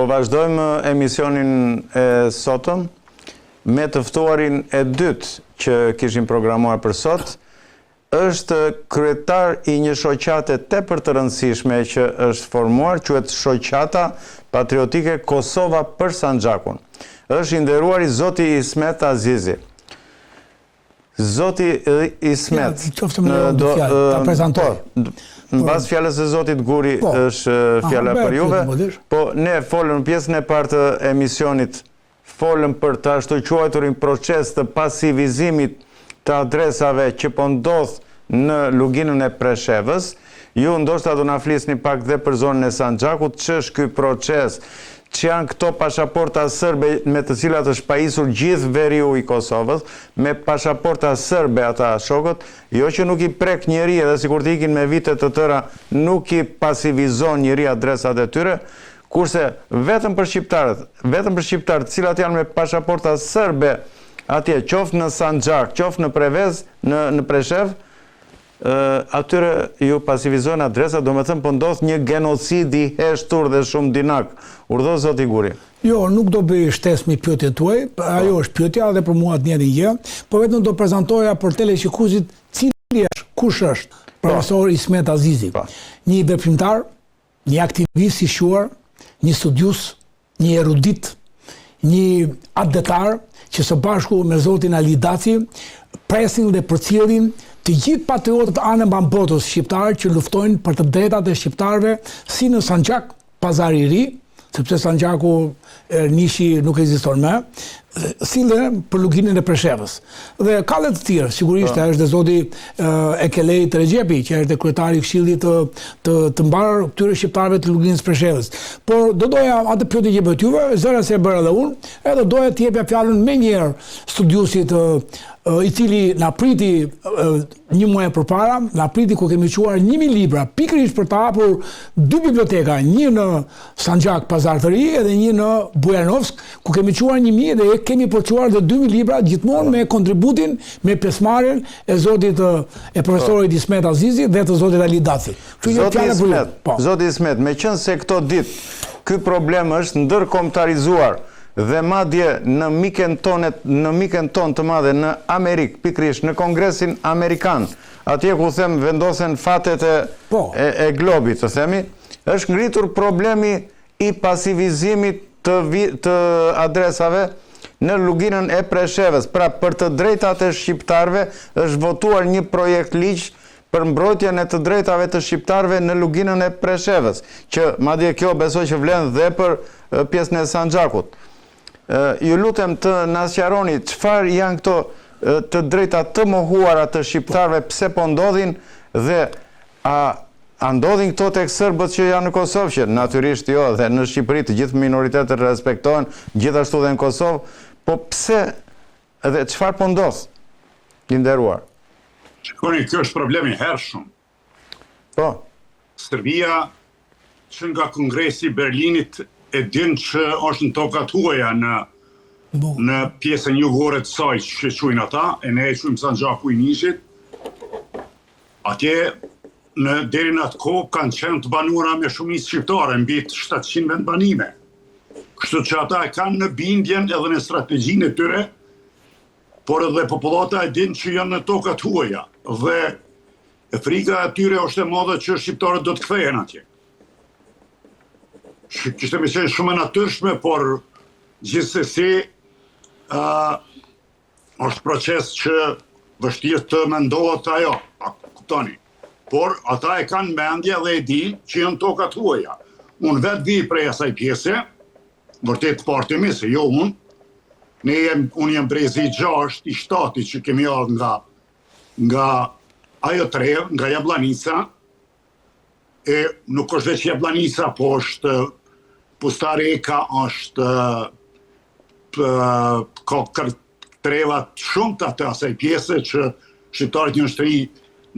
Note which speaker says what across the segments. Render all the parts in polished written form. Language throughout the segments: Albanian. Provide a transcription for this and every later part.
Speaker 1: Po vazhdojmë emisionin e sotëm me të ftuarin e dytë që kishim programuar për sot. Është kryetar i një shoqate tepër të rëndësishme që është formuar, quhet Shoqata Patriotike Kosova për Sanxhakun. Është i nderuari zoti Ismet Azizi. Zoti Ismet,
Speaker 2: ta prezantoj.
Speaker 1: Mbas fjalës së zotit Guri është fjala për juve, po ne folëm në pjesën e parë të emisionit, folëm për të ashtu quajturin proces të pasivizimit të adresave që po ndodh në luginën e Preshevës. Ju ndoshta do na flisni pak dhe për zonën e Sanxhakut, ç'është ky proces, që janë këto pasaporta sërbe me të cilat është pajisur gjithë veriu i Kosovës, me pasaporta sërbe ata shokët, jo që nuk i prek njeri edhe sikur të ikin me vite të tëra, nuk i pasivizon njeri adresat e tyre, kurse vetëm për shqiptarët, cilat janë me pasaporta sërbe atje, qoftë në Sanxhak, qoftë në Prevez, në Preshev, atyre ju pasivizojnë adresa, do me thëmë po ndodh një genocid i heshtur dhe shumë dinak. Urdhë zoti Guri.
Speaker 2: Jo, nuk do bëj shtesë me pyetjen tuaj, ajo është pyetja dhe për mua të njëjtën gjë, po vetëm do prezantoja për teleshikuesit cili është, kush është profesor Ismet Azizi. Një veprimtar, një aktivist i shuar, një studius, një erudit, një adetar që së bashku me zotin Ali Daci presin dhe përcjellin të gjithë patriotët anë mban botës shqiptarë që luftojnë për të drejtat e shqiptarëve si në Sanxhak, Pazari i Ri, sepse Sanxhaku nishi nuk ekziston më, si dhe për luginën e Preshevës. Dhe ka dhe të tjerë, sigurisht është dhe zoti Ekelej Tregjepi, që është dhe kryetari i Këshillit të mbar këtyre shqiptarëve të luginës Preshevës. Por do doja atë pyetje që bëhet juve, zëra se e bëra edhe unë, edhe doja të jepja fjalën më njëherë studiusit i cili na priti një muaj përpara, na priti ku kemi quar 1000 libra, pikërisht për të hapur 2 biblioteka, një në Sanxhak Pazar të Ri edhe një në Bujanovsk, ku kemi quar 1000 dhe kemi përquar dhe 2000 libra gjithmonë me kontributin, me pjesëmarrjen e zotit e profesorit Ismet Azizi dhe të zotit Ali Daci.
Speaker 1: Zoti Ismet, me qenë se këto ditë ky problem është ndërkombëtarizuar dhe madje në mikën tonë të madhe në Amerikë, pikërisht në Kongresin Amerikan, atje ku them vendosen fatet e globit, të themi, është ngritur problemi i pasivizimit të adresave në luginën e Preshevës. Pra, për të drejtat e shqiptarëve është votuar një projekt ligj për mbrojtjen e të drejtave të shqiptarëve në luginën e Preshevës, që madje kjo besoj që vlen dhe për pjesën e Sanxhakut. Ju lutem të na sqaroni çfarë janë këto të drejta të mohuara të shqiptarëve, pse po ndodhin dhe a ndodhin këto tek serbët që janë në Kosovë, që natyrisht jo, dhe në Shqipëri të gjithë minoritetet respektohen, gjithashtu dhe në Kosovë, po pse edhe çfarë po ndodh? I nderuar.
Speaker 3: Shikoni, kjo është problemi i hershëm.
Speaker 1: Po.
Speaker 3: Serbia që nga Kongresi i Berlinit e din që është në tokat huaja në pjesën jugore të saj që quajnë ata, e ne e quajmë Sanxhaku i Nishit. Atje deri në atë kohë kanë qenë të banuara me shumicë shqiptare, mbi 700 vend banime. Kështu që ata e kanë në bindjen edhe në strategjinë e tyre, por edhe popullata e din që janë në tokat huaja. Dhe frika e tyre është e madhe që shqiptarët do të kthehen atje. Kishte me qenë shumë e natyrshme, por gjithsesi është proces që vështirë të mendohet ajo, kuptoni. Por ata e kanë mendje dhe e din që janë tokat huaja. Unë vetë vi prej asaj pjese, vërtet partimi, se jo unë. Unë jem brezi 6 i 7 që kemi ardhur nga ajo Trev, nga Jablanica. E nuk është veç Jablanica, po është Pustareka, është ka trevat shumë të asaj pjese që shqiptarët një shtri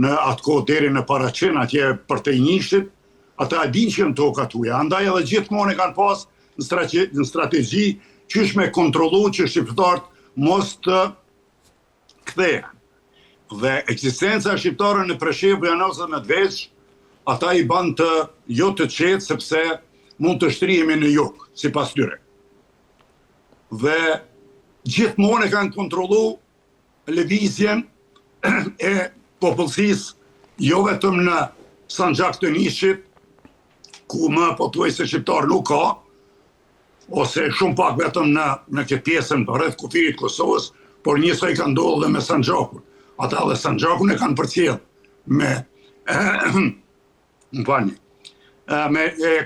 Speaker 3: në atë kohë deri në Paraqen, atje për të njishtit, ata e din që janë tokat huaja. Andaj edhe gjithmonë e kanë pas në strategji qysh me kontrollu që shqiptarët mos të kthehen. Dhe ekzistenca shqiptare në Preshevë, Bujanovsk dhe Medveç, ata i ban të jo të qetë, sepse mund të shtrihemi në jug, sipas tyre. Dhe gjithmonë e kanë kontrollu lëvizjen e popullsisë, jo vetëm në Sanxhak të Nishit, ku më pothuajse shqiptar nuk ka, ose shumë pak vetëm në këtë pjesën rreth kufirit Kosovës, por njësoj ka ndodhur dhe me Sanxhakun. Ata dhe Sanxhakun e kanë përcjell me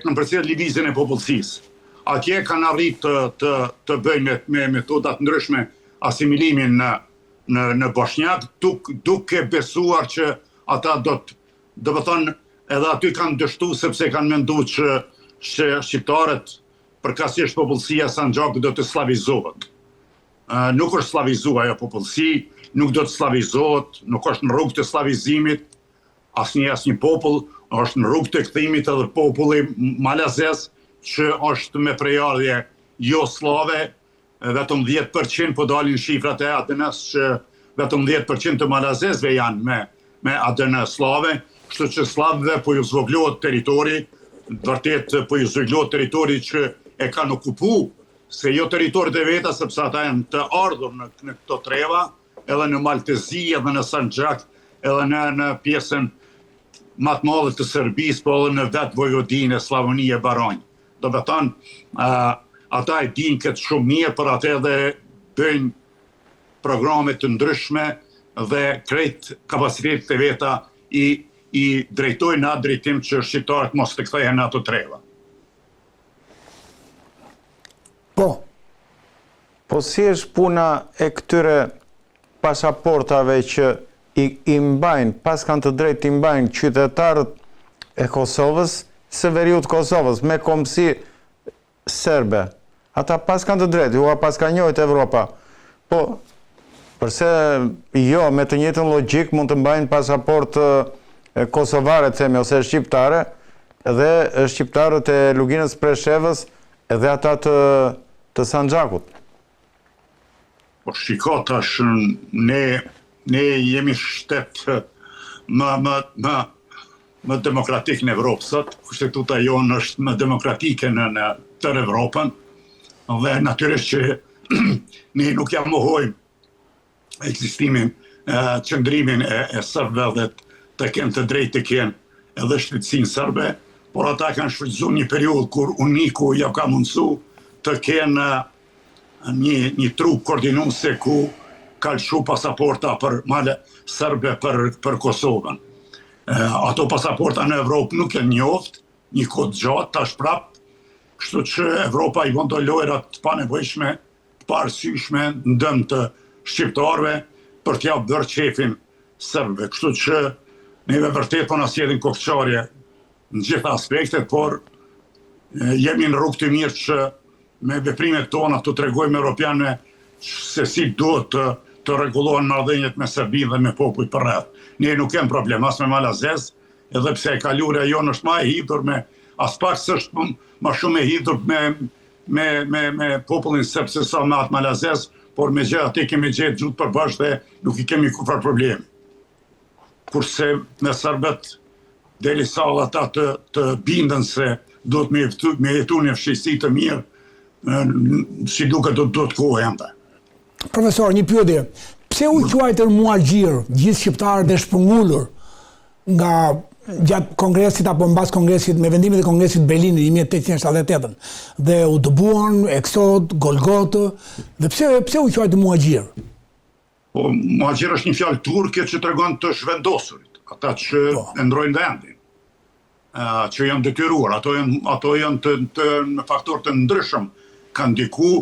Speaker 3: kanë përcjell lëvizjen e popullsisë. Atje kanë arrit të bëjnë me metodat ndryshme asimilimin në Bosnjak, duke besuar që ata do të thonë edhe aty kanë dështu sepse kanë menduar që shqiptarët përkatësisht popullsia e Sanxhakut do të slavizohet. Nuk është slavizuar ajo popullsi, nuk do të slavizohet, nuk është në rrugë të slavizimit, asnjë popull, është në rrugë të kthimit edhe populli malazez, që është me prejardhje jo slave, vetëm 10% po dalin shifrat e ADN-s që vetëm 10% të malazezve janë me ADN slave, kështu që slavëve po ju zvoglohet territori, vërtet po ju zvoglohet territori që e kanë okupu, se jo territorit e veta, sepse ata janë të ardhur në këto treva, edhe në Maltezi, edhe në Sanxhak, edhe në pjesën më të madhe të Serbisë, po edhe në vetë Vojvodinë e Slavonia e Baranj. Do të thonë, ata e dinë këtë shumë mirë, për atë edhe bëjnë programe të ndryshme dhe krejt kapacitetet e veta i drejtojnë në atë drejtim që shqiptarët mos të kthehen në ato treva.
Speaker 1: Po si është puna e këtyre pasaportave që i mbajnë, pas kanë të drejtë i mbajnë qytetarët e Kosovës, së veriut Kosovës, me kombësi serbe. Ata pas kanë të drejtë, ju pas ka njojt Evropa. Po, përse jo, me të njëjtën logjik mund të mbajnë pasaport kosovare, themi, ose shqiptare, dhe shqiptarët e Luginës Preshevës, edhe ata të Sanxhakut.
Speaker 3: Po shiko tash, ne jemi shtet më demokratik në Evropë sot, kushtetuta jonë është më demokratike në tërë Evropën, dhe natyrisht që ne nuk ja mohojmë ekzistimin, qëndrimin e serbëve dhe të kenë të drejtë të kenë edhe shtetësinë serbe, por ata kanë shfrytzuar një periudhë kur UNIKU ja ka mundësu të kenë një trup koordinuese ku ka lëshu pasaporta për male serbe për Kosovën. Ato pasaporta në Evropë nuk e njoft, një kohë gjatë, tash prap, kështu që Evropa i bën do lojrat të panevojshme, të parësyshme, në dëm të shqiptarëve për t'ja bërë qefin serbëve. Kështu që neve vërtet po na sjellim kokçarje në gjitha aspektet, por jemi në rrugë të mirë që me veprimet tona të tregojmë europianëve se si duhet të rregullohen marrëdhëniet me Serbinë dhe me popujt përreth. Ne nuk kemi problem as me malazez, edhe pse e kalura jonë është më e hidhur me as pak s'është më shumë e hidhur me popullin serb se sa me atë malazez, por me gjë atë kemi gjetë gjutë përbashkë dhe nuk i kemi kurrë problem. Kurse me serbët derisa ata të bindën se duhet me jetu një fshisi të mirë, si duket do të kohë jam ta.
Speaker 2: Profesor, një pyetje. Pse u quajtën muaxhir gjithë shqiptarët e shpërngulur nga gjatë kongresit apo mbas kongresit me vendimin e kongresit Berlinit 1878 dhe u dëbuan Eksod, Golgotë, dhe pse u quajtën muaxhir?
Speaker 3: Po muaxhir është një fjalë turke që tregon të zhvendosurit, ata që e ndrojnë vendin, që janë detyruar, ato janë në faktorë të ndryshëm kanë ndiku,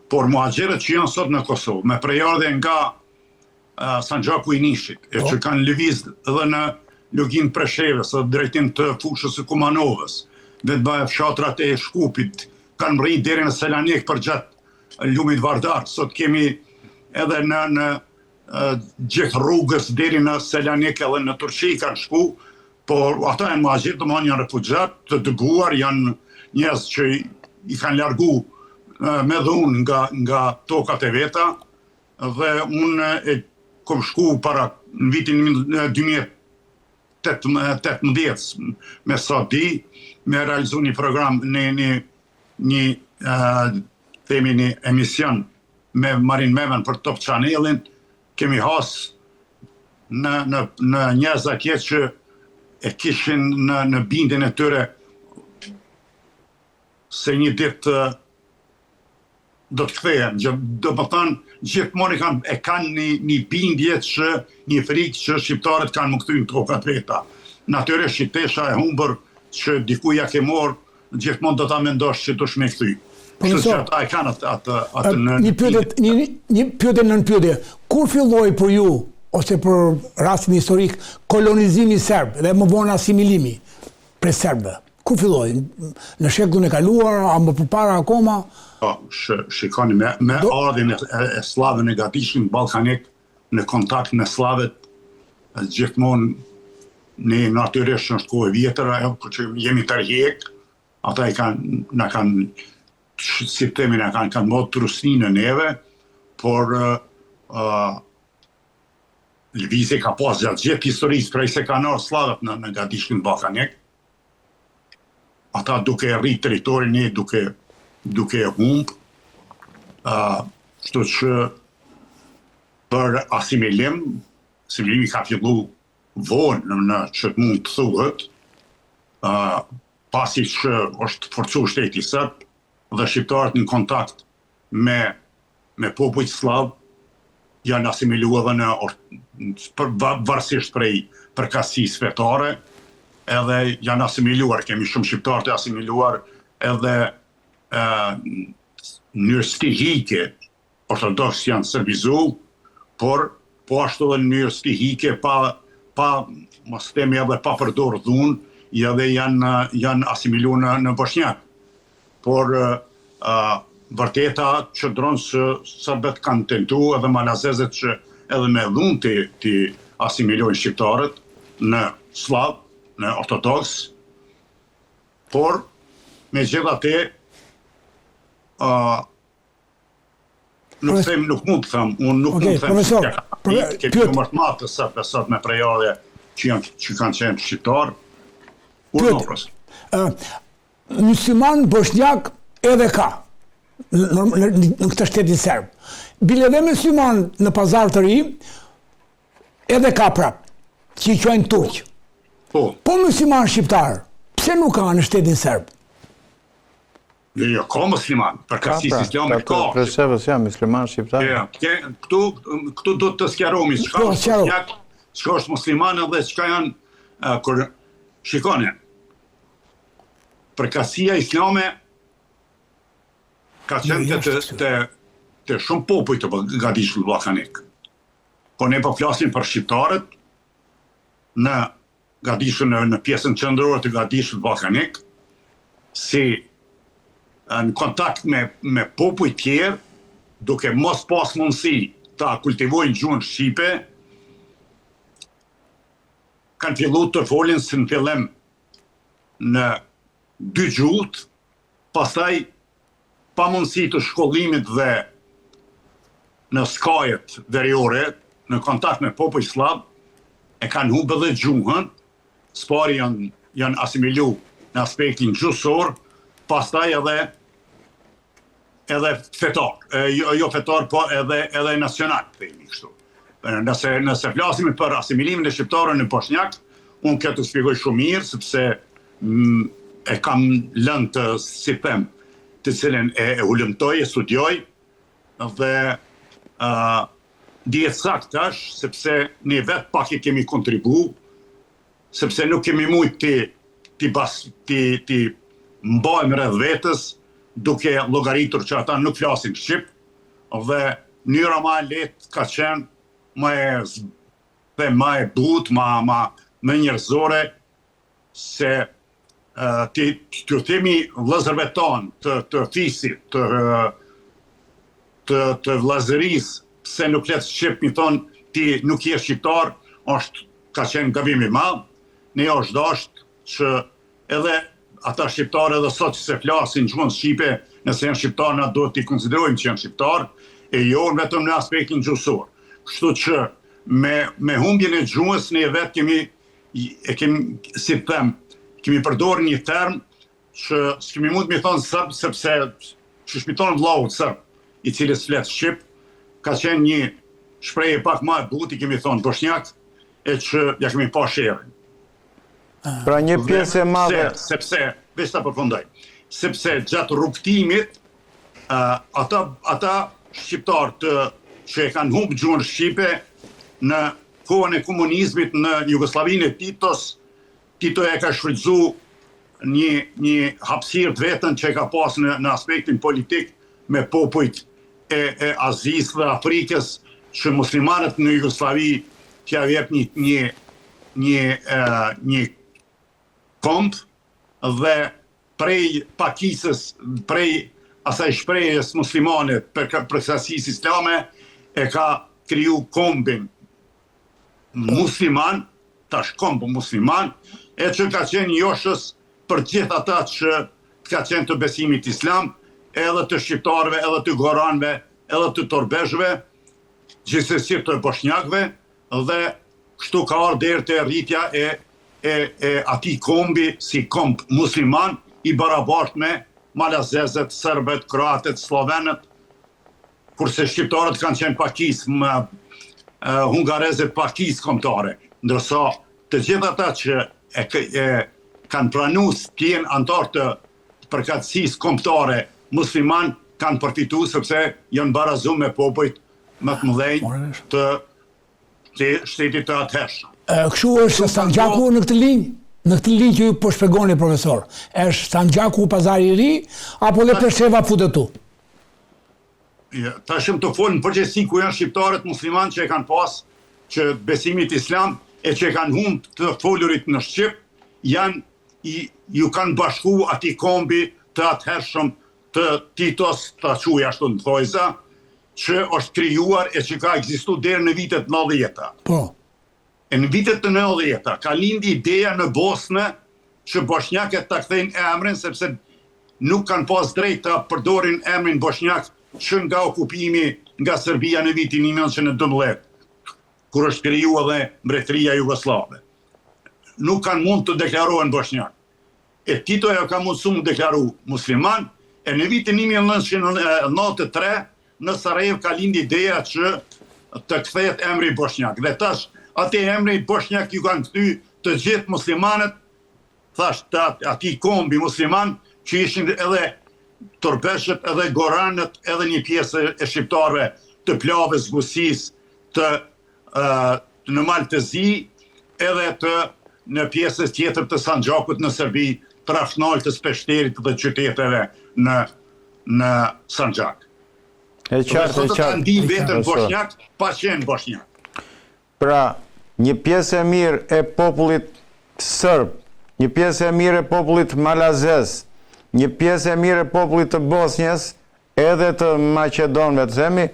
Speaker 3: por muaxhirët që janë sot në Kosovë, me prejardhje nga Sanxhaku i Nishit, e që kanë lëviz edhe në Luginë Preshevës, edhe drejtim të fushës së Kumanovës, dhe të fshatrat e Shkupit, kanë rrinë deri në Selanik për gjatë lumit Vardar. Sot kemi edhe në gjithë rrugës deri në Selanik edhe në Turqi kanë shku, por ata janë muaxhirë, do të thonë janë refugjat të dëbuar, janë njerëz që i kanë largu me dhunë nga tokat e veta, dhe unë e kom shku para në vitin 18 me sa di, me realizu një program, themi një emision me Marin Memen për Top Channelin, kemi has në njerëz atje që e kishin në bindjen e tyre se një ditë do të kthehen. Do të thënë, gjithmonë e kanë një bindje që një frikë që shqiptarët kanë më kthy në tokat veta. Natyrisht shitesha e humbur që dikuj ja ke marr, gjithmonë do ta mendosh që dush me kthy. Kështu që ata e kanë atë në
Speaker 2: një pyetje në pyetje. Kur filloi për ju ose për rastin historik kolonizimi serb dhe më vonë asimilimi prej serbëve? Kur filloi? Në shekullin e kaluar, a më përpara akoma?
Speaker 3: Shikoni, me ardhin e slavëve në Gadishtin ballkanik, në kontakt me slavët, gjithmonë ne natyrisht në shkollë vjetër, ajo që jemi tërheq, ata na kanë si temi na kanë modë trusni në neve, por lëvizje ka pas gjatë historisë, prej se kanë ardhur slavët në Gadishtin ballkanik. Ata duke rrit territorin, ne duke humb, kështu që për asimilimi ka fillu vonë në që mund të thuhet, pasi që është forcu shteti sërb dhe shqiptarët në kontakt me popujt slav janë asimiluar varësisht prej përkatësisë fetare, edhe janë asimiluar, kemi shumë shqiptarë të asimiluar edhe mënyrë stihike, ortodoks janë serbizu, por po ashtu edhe në mënyrë stihike pa mos themi edhe pa përdorur dhunë, edhe janë asimiluar në bosnjak. Por vërteta qëndron se serbët kanë tentuar edhe malazezët që edhe me dhunë të asimilojnë shqiptarët në slav, në ortodoks, por megjithatë nuk mund të them, unë nuk mund të them që kemi më të madh të sot me prejardhje që kanë qenë shqiptar.
Speaker 2: Musliman bosnjak edhe ka në këtë shtetin serb. Bile dhe musliman në pazar të ri edhe ka prap, që i quajnë turq. Po musliman shqiptar, pse nuk ka në shtetin serb?
Speaker 3: Jo, ka musliman, përkatësisë islame ka.
Speaker 1: Presevës janë musliman shqiptar.
Speaker 3: Këtu do të sqarohemi çka është musliman dhe çka janë kur shikoni. Përkatësia islame ka qenë të shumë popull të Gadishtit ballkanik. Po ne po flasim për shqiptarët në Gadishtin, në pjesën qendrore të Gadishtit ballkanik, si në kontakt me popull tjerë, duke mos pas mundësi ta kultivojnë gjuhën shqipe, kanë filluar të folin si në fillim në 2 gjuhët, pastaj pa mundësi të shkollimit dhe në skajet veriore, në kontakt me popull slav, e kanë humbur edhe gjuhën, spari janë asimilu në aspektin gjuhësor, pastaj edhe fetar, jo fetar, po edhe nacional, themi kështu. Nëse flasim për asimilimin e shqiptarëve në bosnjak, unë këtë të shpjegoj shumë mirë, sepse e kam lënë të, si them, të cilën e ulëmtoj, e studioj, dhe dihet saktash, sepse ne vetë pak e kemi kontribu, sepse nuk kemi mujt ti mbajmë rreth vetës, duke llogaritur që ata nuk flasin shqip, dhe mënyra më e lehtë ka qenë më e butë, më njerëzore, se të themi vëllezërve tonë të fisit, të vllazërisë, pse nuk flet shqip, mi thonë ti nuk je shqiptar, ka qenë gabim i madh. Ne është dashur që edhe ata shqiptarë edhe sot që se flasin gjuhën shqipe, nëse janë shqiptar, na duhet t'i konsiderojmë që janë shqiptar, e jo vetëm në aspektin gjuhësor. Kështu që me humbjen e gjuhës ne vetë si të them, kemi përdorur një term që s'kemi mund me thonë sërb, sepse që shmiton vllau sërb, i cili flet shqip, ka qenë një shprehje pak më e butë, i kemi thonë bosnjak, e që ja kemi pa sherrin.
Speaker 1: Pra një pjesë e madhe.
Speaker 3: Sepse, veç ta përfundoj, sepse gjatë rrugtimit, ata shqiptarë që e kanë humbë gjuhën shqipe në kohën e komunizmit në Jugosllavinë e Titos, Tito e ka shfrytzu një hapësirë të vetën që e ka pas në aspektin politik me popujt e Azisë dhe Afrikës, që muslimanët në Jugoslavi t'ja jep një komp dhe prej pakisës, prej asaj shprehjes muslimane për kësaqësisë islame e ka kriju kombin musliman, tash komb musliman, e që ka qenë joshës për gjithë ata që ka qenë të besimit islam, edhe të shqiptarëve, edhe të goranëve, edhe të torbeshëve, gjithsesi të bosnjakëve, dhe kështu ka ardhur deri te rritja e atij kombi si komb musliman i barabartë me malazezët, serbët, kroatët, slovenët, kurse shqiptarët kanë qenë pakis, hungarezët pakis kombëtare, ndërsa të gjithë ata që e kanë pranuar të jenë antar të përkatësisë kombëtare musliman kanë përfituar sepse janë barazuar me popujt më të mëdhenj të shtetit të atëhershëm.
Speaker 2: Kështu është Sanxhaku në këtë linjë? Në këtë linjë që ju po shpjegoni, profesor, është Sanxhaku Pazari i Ri apo dhe Presheva futet tu?
Speaker 3: Tashëm të folën përgjithësi ku janë shqiptarët musliman që e kanë pas që besimit islam e që e kanë humbë të folurit në Shqip, ju kanë bashku ati kombi të atëhershëm të Titos, të quaj ashtu në thojza, që është krijuar e që ka ekzistuar deri në vitet 90-ta.
Speaker 2: Po.
Speaker 3: E në vitet të 90-ta ka lindi ideja në Bosnë që bosnjakët ta kthejnë emrin sepse nuk kanë pas drejt të përdorin emrin bosnjak që nga okupimi nga Serbia në vitin 1912, kur është kriju edhe mbretëria jugoslave. Nuk kanë mund të deklarohen bosnjak. E Tito ja ka mundësu më deklaru musliman, e në vitin 1993 në Sarajevo ka lindi ideja që të kthehet emri bosnjak. Dhe tash ati emri bosnjak ju kanë kthy të gjithë muslimanët, thash ati kombi musliman që ishin edhe torbeshët, edhe goranët, edhe një pjesë e shqiptarëve të Plavës, Gusis, në Maltezi, edhe në pjesës tjetër të Sanxhakut në Serbi, Trashnaltës, Peshterit dhe qyteteve në Sanxhak.
Speaker 1: E qartë.
Speaker 3: Kanë di vetën bosnjak, pa qenë bosnjak.
Speaker 1: Pra, një pjesë e mirë e popullit sërb, një pjesë e mirë e popullit malazez, një pjesë e mirë e popullit të Bosnjës, edhe të Maqedonëve të themi,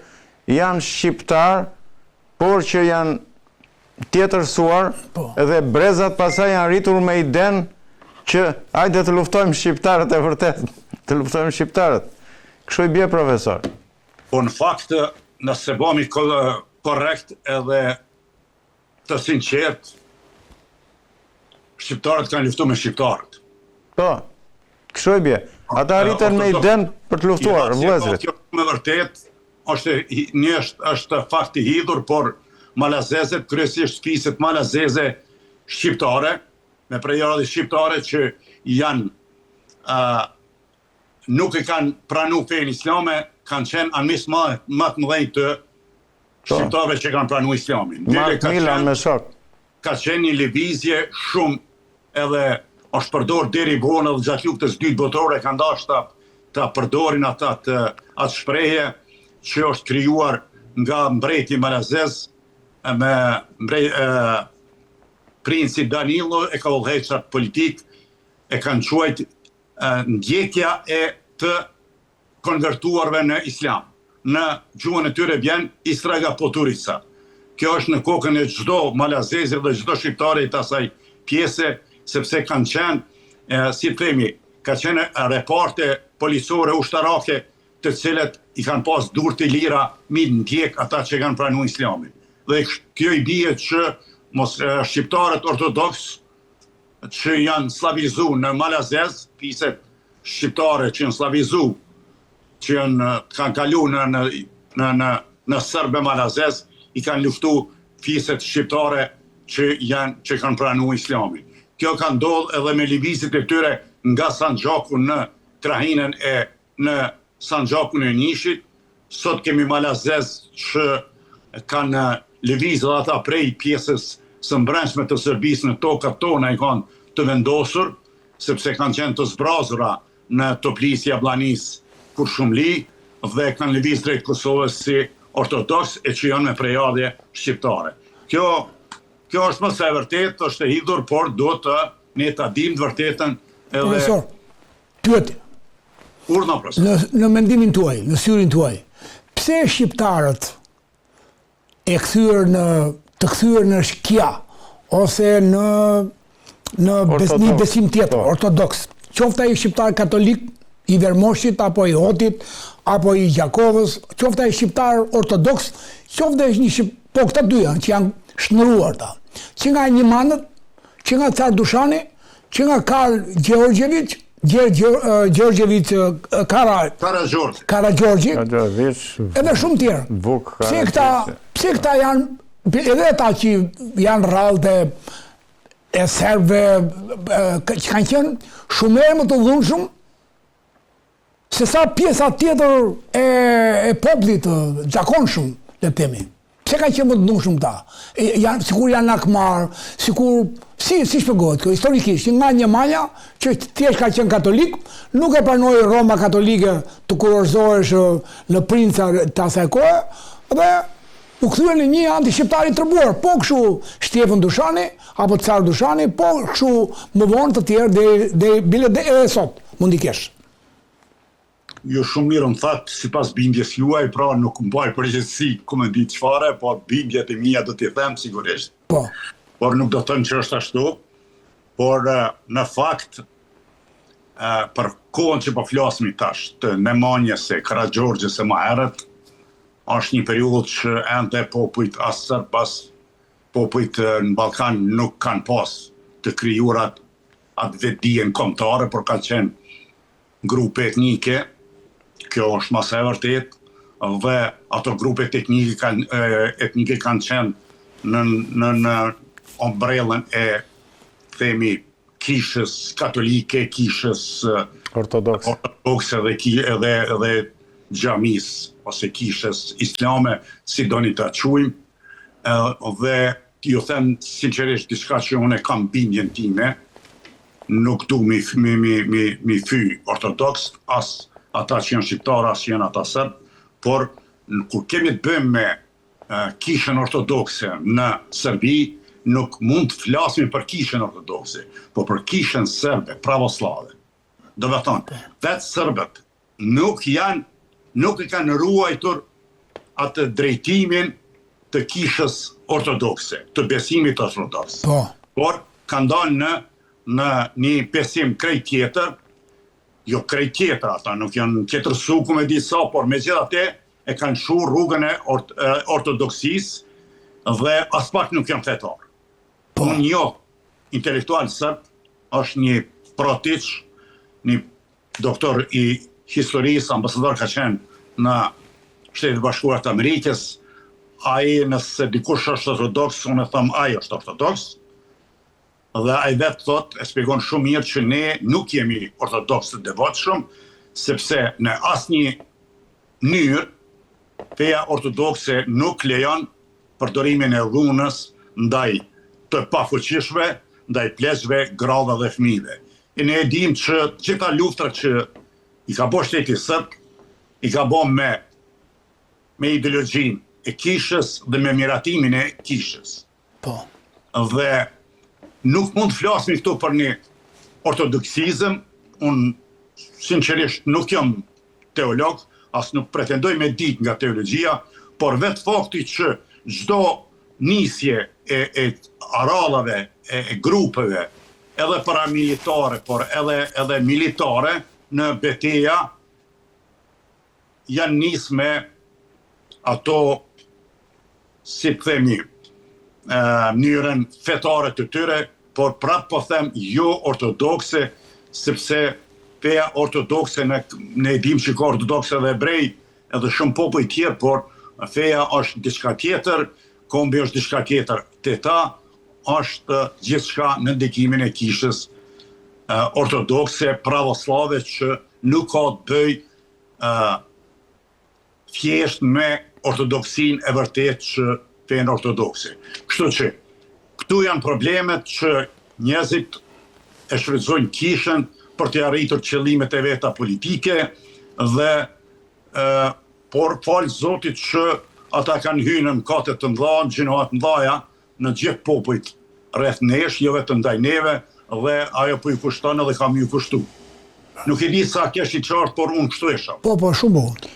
Speaker 1: janë shqiptar, por që janë tjetërsuar, edhe brezat pasaj janë rritur me iden që hajde të luftojmë shqiptarët e vërtet, të luftojmë shqiptarët. Kështu i bie, profesor.
Speaker 3: Po në fakt, nëse bëmi korrekt edhe të sinqert, shqiptarët kanë luftu me shqiptarët.
Speaker 1: Po, kështu i bie. Ata rriten me iden për të luftuar, vëllezërit.
Speaker 3: Me vërtet, është fakt i hidhur, por malazezet, kryesisht fiset malazeze shqiptare, me prejardhje shqiptare që nuk e kanë pranu fenë islame, kanë qenë anëmis më të mëdhenj të shqiptarëve që kanë pranu islamin.
Speaker 1: Milan me shok.
Speaker 3: Ka qenë një lëvizje shumë, edhe është përdor deri vonë dhe gjatë luftës dytë botërore kanë dashur ta përdorin atë shprehje që është krijuar nga mbreti malazez me princi Danilo e ka udhëhequr politik, e kanë quajt ndjekja e të konvertuarve në islam. Në gjuhën e tyre vjen Istraga Poturica. Kjo është në kokën e çdo malazezi dhe çdo shqiptari të asaj pjese, sepse kanë qenë, si themi, ka qenë reparte policore ushtarake të cilet i kanë pas dur të lira mi ndjek ata që kanë pranu islamin. Dhe kjo i bie që shqiptarët ortodoks që janë slavizu në Malazez, piset shqiptare që janë slavizu, që kanë kalu në Sërbë Malazez, i kanë luftu fiset shqiptare që kanë pranu Islamin. Kjo ka ndodhur edhe me lëvizjet e tyre nga Sanxhaku në Trahinën e në Sanxhakun e Nishit. Sot kemi Malazez që kanë lëvizur ata prej pjesës së brendshme të Serbisë në tokat tona i kanë të vendosur, sepse kanë qenë të zbrazura në Toplisë, Jabllanisë, Kurshumli dhe kanë lëvizur drejt Kosovës si ortodoks e që janë me prejardhje shqiptare. Kjo është më se vërtet, është e hidhur, por do të ne ta dimë të vërtetën edhe...
Speaker 2: Profesor, pyetje.
Speaker 3: Urdhna, profesor.
Speaker 2: Në mendimin tuaj, në syrin tuaj, pse shqiptarët të kthyer në shkia ose në besim tjetër, ortodoks, qoftë ai shqiptar katolik i Vermoshit apo i Hotit apo i Gjakovës, qoftë ai shqiptar ortodoks, qoftë një po këta dy janë që janë shndruar ta. Që nga një manët, që nga Car Dushani, që nga Karl Gjeorgjevic, Karagjorgji, edhe shumë tjerë. Pse këta janë, edhe ata që janë rrallë e serbëve, që kanë qenë shumë më të dhunshëm, se sa pjesa tjetër e popullit të zakonshëm, le të themi. Pse ka qenë më të dhunshëm këta? Sikur janë akmar, sikur si shpjegohet kjo historikisht, nga një manja që thjesht ka qenë katolik, nuk e pranoi Roma katolike të kurorzohesh në princa të asaj kohe, dhe u kthyen në një anti-shqiptar i tërbuar, po kështu Shtefan Dushani apo Car Dushani, po kështu më vonë të tjerë dhe edhe sot mund i kesh.
Speaker 3: Jo shumë mirë më thatë, si pas bindjes juaj, pra nuk më baj përgjithësi, ku më di çfarë, po bindjet e mia do t'i them sigurisht.
Speaker 2: Po.
Speaker 3: Por nuk do të thënë që është ashtu, por në fakt, për kohën që po flasmi tash, të Nemanjës e Karagjorgjës e më herët, është një periudhë që ende popujt as Serb, popujt në Ballkan nuk kanë pas të krijuar atë vetdijen kombëtare, por kanë qenë grupe etnike. Kjo është mas e vërtet, dhe ato grupe etnike kanë qenë në ombrellën e themi kishës katolike, kishës ortodokse edhe xhamis ose kishës islame, si doni ta quajmë, dhe ju them sinqerisht diçka që unë kam bindjen time, nuk du mi fy ortodoks, as ata që janë shqiptarë, as që janë ata serb, por kur kemi të bëjmë me kishën ortodokse në Serbi, nuk mund të flasim për kishën ortodokse, por për kishën serbe, pravoslave. Do të thonë, vetë serbët nuk i kanë ruajtur atë drejtimin të kishës ortodokse, të besimit ortodoks. Por kanë dalë në një besim krejt tjetër, jo krejt tjetër ata, nuk janë tjetërsu ku me di sa, por megjithatë e kanë shuar rrugën e ortodoksisë dhe as pak nuk janë fetar. Unë jo intelektual serb, është një Protić, një doktor i historisë, ambasador ka qenë në Shtetet Bashkuara të Amerikës, ai nëse dikush është ortodoks, unë e them ai është ortodoks. Dhe ai vetë thot, e shpjegon shumë mirë që ne nuk jemi ortodoks të devotshëm, sepse në asnjë mënyrë feja ortodokse nuk lejon përdorimin e dhunës ndaj të pafuqishme, ndaj pleqshve, grave dhe fëmijëve. E ne e dim që gjitha luftrat që i ka bërë shteti serb, i ka bërë me ideologjinë e kishës dhe me miratimin e kishës. Dhe nuk mund të flasmi këtu për një ortodoksizëm, unë sinqerisht nuk jam teolog, as nuk pretendoj me ditë nga teologjia, por vetë fakti që çdo nisje e arallave, e grupeve, edhe paramilitare, por edhe militare në betejë, janë nisë me ato, si të themi, mënyrën fetare të tyre, por prapë po them jo ortodokse, sepse feja ortodokse ne dim që ka ortodokse dhe ebrej, edhe shumë popull tjerë, por feja është diçka tjetër, kombi është diçka tjetër. Te është gjithçka në ndikimin e kishës ortodokse, pravoslave që nuk ka të bëj thjesht me ortodoksin e vërtet që fenë ortodokse. Kështu që, këtu janë problemet që njerëzit e shfrytëzojnë kishën për të arritur qëllimet e veta politike dhe por falë Zotit që ata kanë hyrë në mëkate të mëdha, në gjinohat mëdhaja në gjithë popujt rreth nesh, jo vetëm ndaj neve, dhe ajo po i kushton edhe kam ju kushtu. Nuk e di sa kesh i qartë, por unë kështu e shoh.
Speaker 2: Po, shumë bukur.